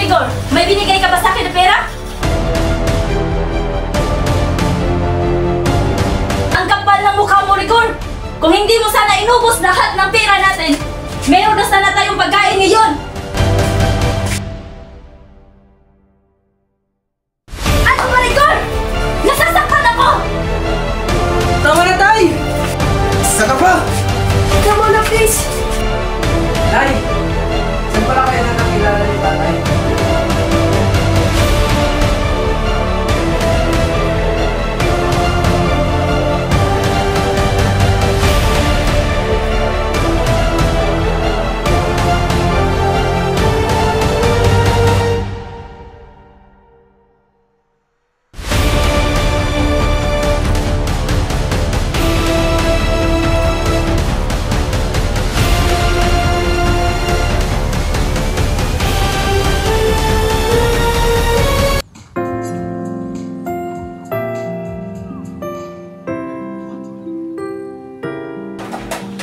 Rigor, may binigay ka ba sa akin na pera? Ang kapal ng mukha mo, Rigor! Kung hindi mo sana inubos lahat ng pera natin, meron na sana tayong pagkain ngayon! Ano ba, Rigor? Nasasaktan ako! Tama na, Tay! Saka pa! Come on na, please! Tay! Saan pala kayo na nakilala ni Tatay?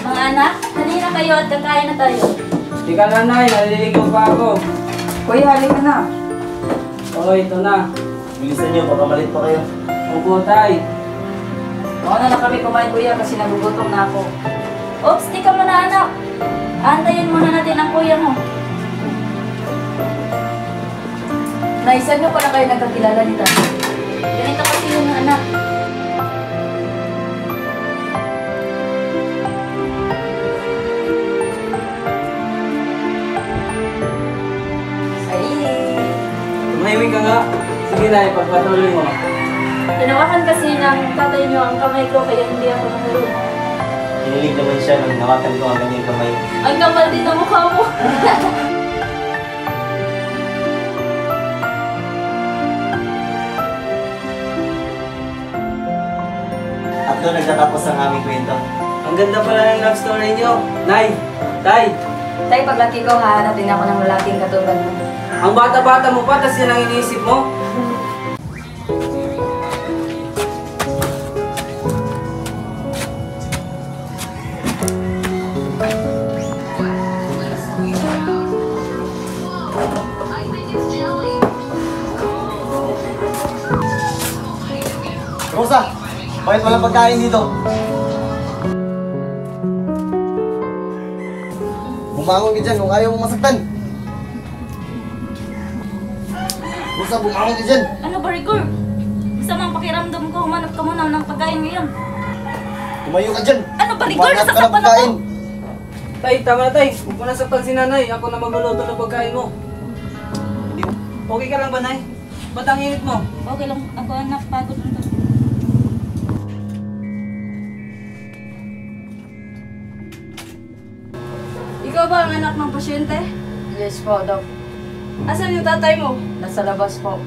Mga anak, kanina kayo at kakain na tayo. Ika na, Nay. Naliligaw pa ako. Kuya, halika na. Oo, ito na. Bilisan niyo, baka malit pa kayo. Opo, Tay. Mauna na kami kumain, kuya, kasi nagugutom na ako. Oops, di ka muna anak. Antayin muna natin ang kuya mo. Nay, saan nyo pala kayo nagkakilala ni Tatay? Ganito kasi yung anak. Ay, Tumahimik ka nga. Sige, Nay. Pagpatuloy mo. Tinawakan kasi ng tatay niyo ang kamay ko kaya hindi ako nahulog. Kinilig naman siya nung nawakan ko ang kanyang kamay. Ang kapal din ng mukha mo. At doon nagtatapos ang aming kwento. Ang ganda pala ng love story niyo. Nay! Tay! Tay, paglaki ko, hahanapin ako ng lalaking katulad mo. Ang bata-bata mo pa, tas yan ang iniisip mo? Rosa! Bakit walang pagkain dito? Bumangon ka dyan kung ayaw mo masaktan. Rosa, bumangon ka dyan. Ano ba, Rigor? Masama ang pakiramdam ko. Humanap ka muna ng pagkain ngayon. Tumayo ka dyan. Ano ba, Rigor? Bumanat ka ng Nasasaktan ako. pagkain. Tay, tama na, Tay. Huwag mo na saktan si Nanay. Ako na magluluto ng pagkain mo. Okay ka lang ba, Nay? Ba't ang init mo? Okay lang. Ako anak, pagod na to. Ikaw ba ang anak ng pasyente? Yes po, Doc. Asan yung tatay mo? Nasa labas po.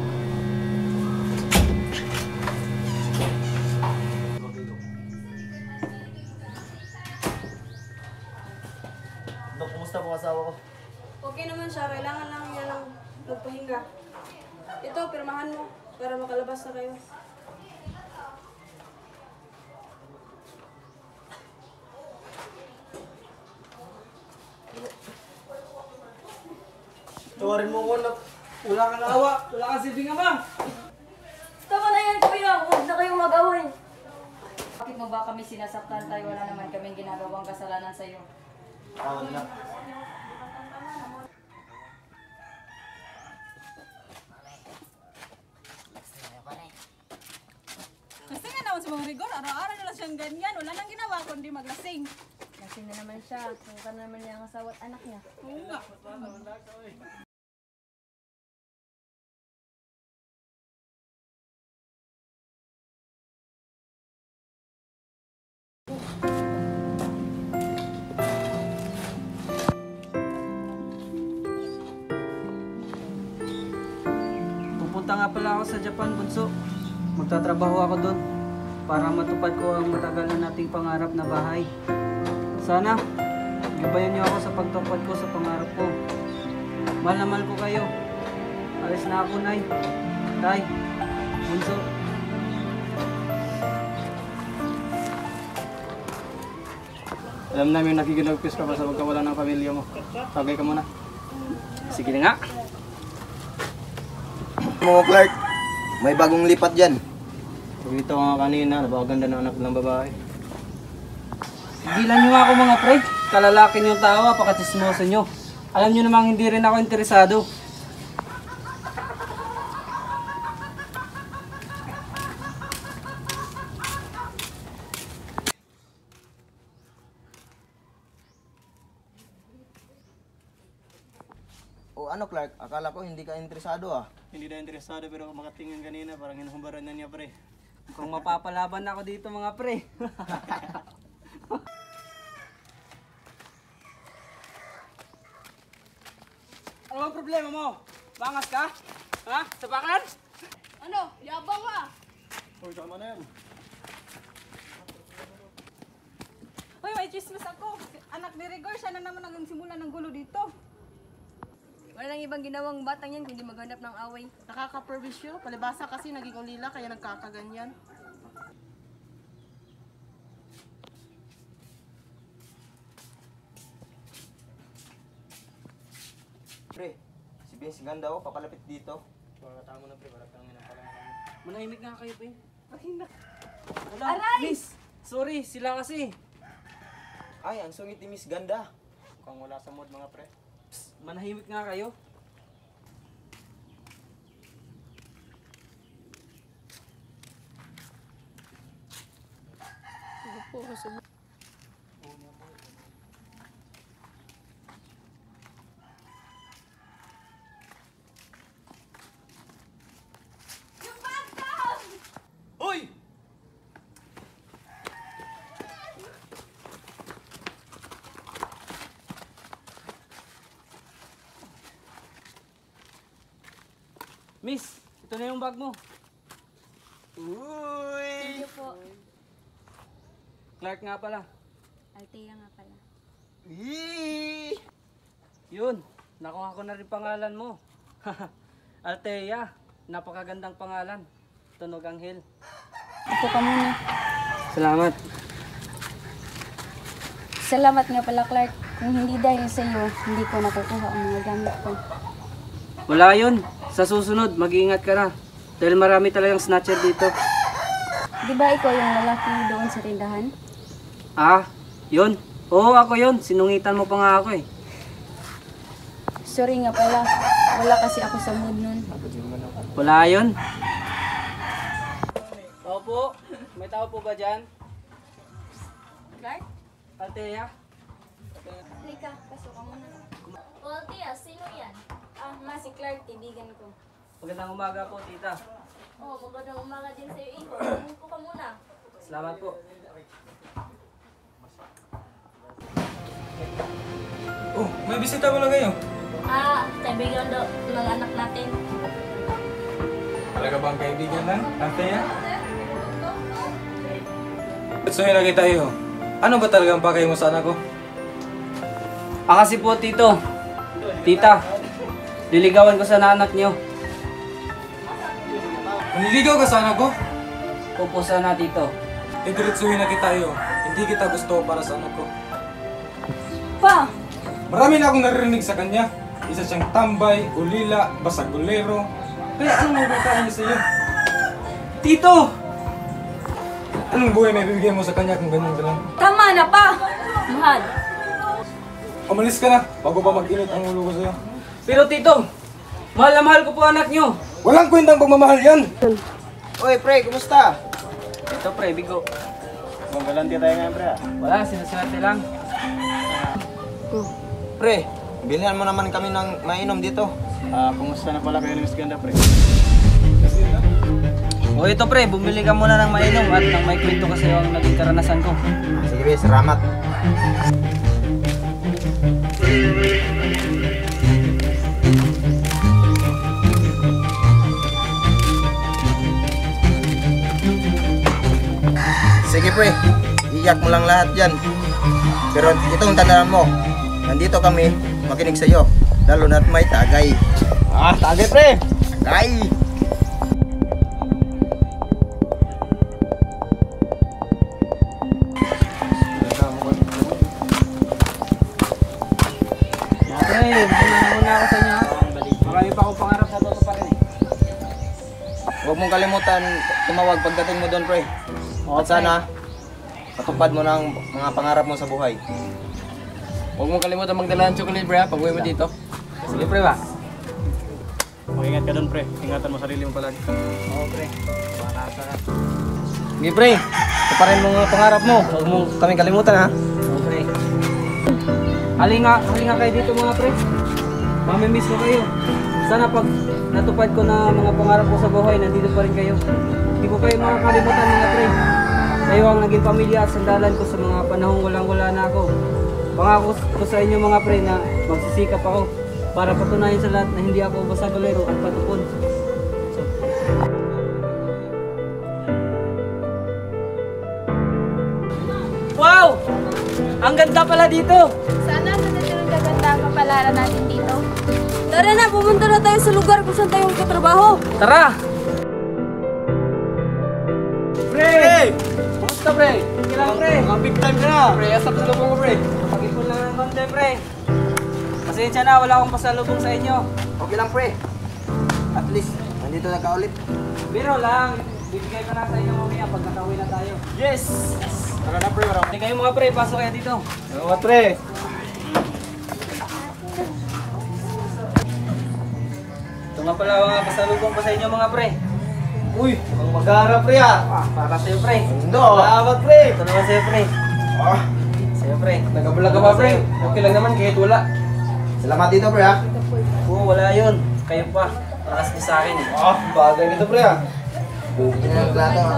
Dok, kumusta po asawa ko? Okay naman siya. Kailangan lang niya ng magpahinga. Ito, pirmahan mo para makalabas na kayo. Tawarin mo ko, anak. Wala kang awa. Wala kang silbing ama. Tama na yan, kuya. Huwag na kayong mag-away. Bakit mo ba kami sinasaktan, Tay? Wala naman kaming ginagawang kasalanan sa'yo. Anak. Kasi nga naman si Mang Rigor, araw-araw na lang siyang ganyan. Wala nang ginawa kundi maglasing. Kasi na naman siya. Kung ka naman niya ang asawa at anak niya. Oo nga. Pupunta nga pala ako sa Japan, Bunso. Magtatrabaho ako doon para matupad ko ang matagal na nating pangarap na bahay. Sana, gabayan niyo ako sa pagtupad ko sa pangarap ko. Mahal na mahal ko kayo. Alis na ako, Nay. Tay, Bunso. Alam namin nakikinagpis ka pa sa pagkawalan ng pamilya mo. Tagay ka muna. Sige na nga. Mo Clark, may bagong lipat dyan. Pagkita ko nga kanina, napakaganda ng anak ng babae. Tigilan nyo nga ako mga pre. Kalalaki niyong tao, apakatismoso nyo. Alam nyo namang hindi rin ako interesado. O ano Clark, akala ko hindi ka interesado ah. Hindi na interesado pero makatingin kanina, parang hinuhubaran na niya pre. Kung mapapalaban ako dito mga pre. Ano bang problema mo? Bangas ka? Ha? Sapakan? Ano? Yabang ka! Uy, tama na yan. Uy, may chismis ako. Anak ni Rigor, siya na naman ang simula ng gulo dito. Wala nang ibang ginawang batang yan kundi maghanap ng away. Nakaka-pervisyo. Palibasa kasi naging ulila kaya nagkakaganyan. Pre, si Vince ganda oh, papalapit dito. Mga tamo na pre, parang tangin ang parang. Manahimik nga kayo pre. Wala, Aray! miss. Sorry, sila kasi. Ay, ang sungit ni Miss Ganda. Mukhang wala sa mood mga pre. Psst, manahimik nga kayo. Uy! Miss, ito na yung bag mo. Thank you po. Clark nga pala. Althea nga pala. Yun, nakuha ko na rin pangalan mo. Althea, napakagandang pangalan. Tunog Anghel. Ito ka muna. Salamat. Salamat nga pala, Clark. Kung hindi dahil sa iyo, hindi ko nakukuha ang mga gamit ko. Wala yun. Sa susunod, mag-iingat ka na. Dahil marami talagang snatcher dito. Di ba ikaw yung lalaki doon sa tindahan? Ah, yun. Oo, ako yun. Sinungitan mo pa nga ako eh. Sorry nga pala. Wala kasi ako sa mood nun. Wala yun. Tao po. May tao po ba dyan? Clark? Althea? Halika, pasok ka muna. O, Tia, sino yan? Si Clark, kaibigan ko. Magandang umaga po, tita. Oh, magandang umaga din sa'yo, Iho. Umupo ka muna. Salamat po. Oh, may bisita pala kayo. Kaibigan daw ng anak natin. Talaga bang kaibigan lang? Althea? So yun nakita iyo. Ano ba talagang pakay mo sa anak ko? Kasi po, tito. Tita, liligawan ko sana anak niyo. Maniligaw ka sa anak ko? Opo sana, tito. Didiretsuhin na kita iyo. Hindi kita gusto para sa anak ko. Pa! Marami na akong naririnig sa kanya. Isa siyang tambay, ulila, basagulero. Kaya anong mabubukain niya sa iyo? Tito! Anong buhay may bibigyan mo sa kanya kung ganyan ka lang? Tama na, Pa! Mahal. Umalis ka na bago pa mag-init ang ulo ko sa iyo. Pero tito, mahal na mahal ko po anak niyo. Walang kwentang pagmamahal yan! Oy pre, kumusta? Ito pre, bigo. Mukhang galante tayo ngayon pre. Wala, sinaswerte lang. Pre, bilhan mo naman kami ng mainom dito. Kumusta na pala kayo ni Miss Ganda pre? O ito pre, bumili ka muna ng mainom at nang may kwento kasi ang naging karanasan ko. Sige pre, salamat. Sige pre, iyak mo lang lahat yan. Pero itong tandaan mo, nandito kami makinig sa iyo, lalo na't may tagay. Tagay pre! Tagay! Mga pre, muna ako sa inyo ha. Marami pa akong pangarap na tutuparin eh. huwag mong kalimutan tumawag pagdating mo doon, pre. At sana, matupad mo ng mga pangarap mo sa buhay. Huwag mong kalimutan magdala ng chocolate, pre, pag uwi mo dito. Sige, pre, ba? Mag-ingat ka doon, pre. Ingatan mo sarili mo palagi. Oo, pre. Sige, pre. Tuparin mo mga pangarap mo. Huwag mong kaming kalimutan, ha? Oo, pre. Halinga kayo dito mga pre. Mamimiss ko kayo. Sana pag natupad ko na mga pangarap ko sa buhay, nandito pa rin kayo. Hindi ko kayo makakalimutan mga pre. Kayo ang naging pamilya at sandalan ko sa mga panahong walang-wala na ako. Pangako ko sa inyo mga pre na magsisikap ako para patunayan sa lahat na hindi ako basta-bolero at patupon. Wow! Ang ganda pala dito! Sana sa nasunod na ganda ang kapalaran natin dito. Tara na, pumunta na tayo sa lugar kung saan tayo magkatrabaho. Tara! Pre! Kumusta, pre? Sige lang pre! Mga big time ka na. Pre, asap sa lubong ko, pre. Pag-ipon lang ng konti pre. Pasensya na, wala akong pasalubong sa inyo. Okay lang, pre. At least, nandito na ka ulit. Biro lang, bibigay ko lang sa inyo mamaya pag nakauwi na tayo. Yes! Tara na, pre. Hindi kayo mga pre, pasok kayo dito. Mga pre. Ito nga pala mga pasalubong ko sa inyo mga pre. Uy, ang mag-aarap, pre, ah. Para sa'yo pre. Hindi, salamat, pre. Ito naman sa'yo pre. Ah, Sa'yo pre. nagabula ka ba, pre? Okay lang naman, kahit wala. Salamat dito, pre, ha? Oo, wala yun. Kayo pa. Takas niyo sa akin eh. Ah, bagay nito, pre, ah. Yan ang plato, ha?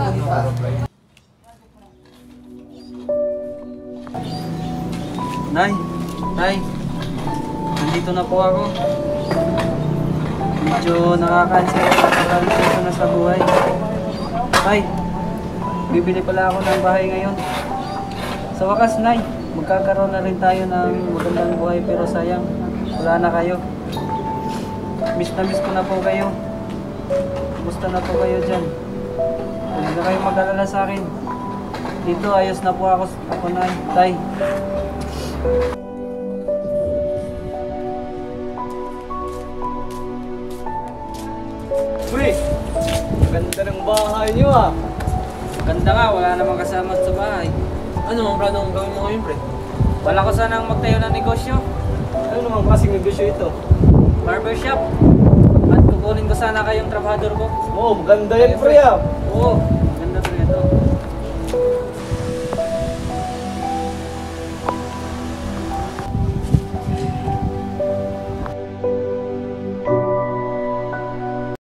Nay, nandito na po ako. Medyo nakaka-ansiya dito na sa buhay. Nay, bibili pala ako ng bahay ngayon. Sa wakas, Nay, magkakaroon na rin tayo ng magandang buhay pero sayang, wala na kayo. Miss na miss ko na po kayo. Kumusta na po kayo dyan? Huwag na kayo mag-alala sa akin. Dito, ayos na po ako, Nay, Tay. Pre, ganda ng bahay niyo, ah. Ganda nga, wala namang kasama sa bahay. Ano ang plano mong gawin mo ngayon, pre? Wala ko sanang magtayo ng negosyo. Ano namang klaseng negosyo ito? Barbershop. At kukunin ko sana kayong trabahador ko. Oo, maganda yan, pre, ah. Oo,